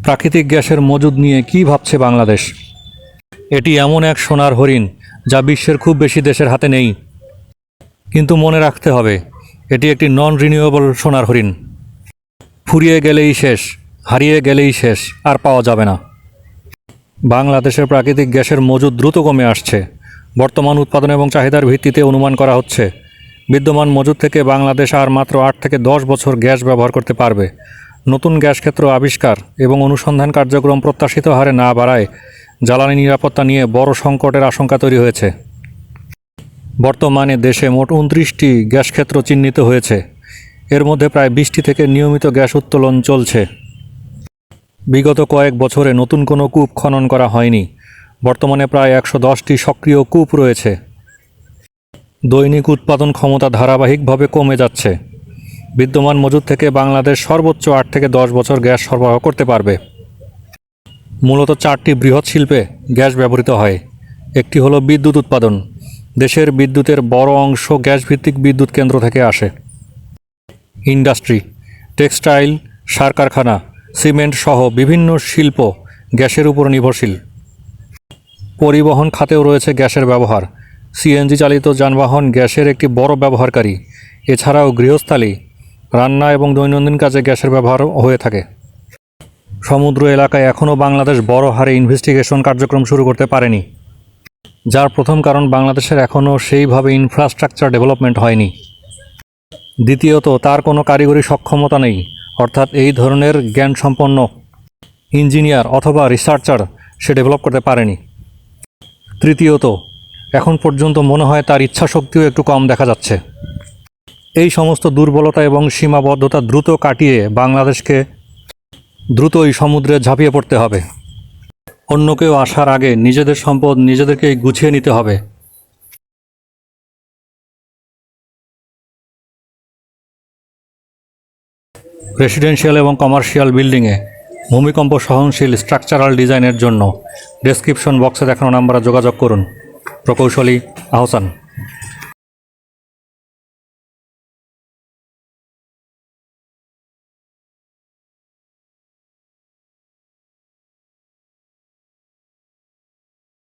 প্রাকৃতিক গ্যাসের মজুদ নিয়ে কী ভাবছে বাংলাদেশ? এটি এমন এক সোনার হরিণ যা বিশ্বের খুব বেশি দেশের হাতে নেই, কিন্তু মনে রাখতে হবে এটি একটি নন রিনিউয়েবল সোনার হরিণ। ফুরিয়ে গেলেই শেষ, হারিয়ে গেলেই শেষ, আর পাওয়া যাবে না। বাংলাদেশের প্রাকৃতিক গ্যাসের মজুদ দ্রুত কমে আসছে। বর্তমান উৎপাদন এবং চাহিদার ভিত্তিতে অনুমান করা হচ্ছে বিদ্যমান মজুদ থেকে বাংলাদেশ আর মাত্র 8 থেকে 10 বছর গ্যাস ব্যবহার করতে পারবে। নতুন গ্যাস ক্ষেত্র আবিষ্কার এবং অনুসন্ধান কার্যক্রম প্রত্যাশিত হারে না বাড়ায় জ্বালানি নিরাপত্তা নিয়ে বড় সংকটের আশঙ্কা তৈরি হয়েছে। বর্তমানে দেশে মোট 29টি গ্যাস ক্ষেত্র চিহ্নিত হয়েছে। এর মধ্যে প্রায় 20টি থেকে নিয়মিত গ্যাস উত্তোলন চলছে। বিগত কয়েক বছরে নতুন কোনো কূপ খনন করা হয়নি। বর্তমানে প্রায় 110টি সক্রিয় কূপ রয়েছে। দৈনিক উৎপাদন ক্ষমতা ধারাবাহিকভাবে কমে যাচ্ছে। বিদ্যমান মজুদ থেকে বাংলাদেশ সর্বোচ্চ 8 থেকে 10 বছর গ্যাস সরবরাহ করতে পারবে। মূলত 4টি বৃহৎ শিল্পে গ্যাস ব্যবহৃত হয়। একটি হলো বিদ্যুৎ উৎপাদন। দেশের বিদ্যুতের বড় অংশ গ্যাস ভিত্তিক বিদ্যুৎ কেন্দ্র থেকে আসে। ইন্ডাস্ট্রি, টেক্সটাইল, সার কারখানা, সিমেন্ট সহ বিভিন্ন শিল্প গ্যাসের উপর নির্ভরশীল। পরিবহন খাতেও রয়েছে গ্যাসের ব্যবহার। সিএনজি চালিত যানবাহন গ্যাসের একটি বড় ব্যবহারকারী। এছাড়াও গৃহস্থালী, রান্না এবং দৈনন্দিন কাজে গ্যাসের ব্যবহার হয়ে থাকে। সমুদ্র এলাকায় এখনও বাংলাদেশ বড় হারে ইনভেস্টিগেশন কার্যক্রম শুরু করতে পারেনি, যার প্রথম কারণ বাংলাদেশের এখনও সেইভাবে ইনফ্রাস্ট্রাকচার ডেভেলপমেন্ট হয়নি। দ্বিতীয়ত, তার কোনো কারিগরি সক্ষমতা নেই, অর্থাৎ এই ধরনের জ্ঞানসম্পন্ন ইঞ্জিনিয়ার অথবা রিসার্চার সে ডেভেলপ করতে পারেনি। তৃতীয়ত, এখন পর্যন্ত মনে হয় তার ইচ্ছাশক্তিও একটু কম দেখা যাচ্ছে। এই সমস্ত দুর্বলতা এবং সীমাবদ্ধতা দ্রুত কাটিয়ে বাংলাদেশকে দ্রুতই সমুদ্রে ঝাঁপিয়ে পড়তে হবে। অন্য কেউ আসার আগে নিজেদের সম্পদ নিজেদেরকেই গুছিয়ে নিতে হবে। রেসিডেন্সিয়াল এবং কমার্শিয়াল বিল্ডিংয়ে ভূমিকম্প সহনশীল স্ট্রাকচারাল ডিজাইনের জন্য ডেসক্রিপশন বক্সে দেখানো নাম্বারে যোগাযোগ করুন। প্রকৌশলী আহসান।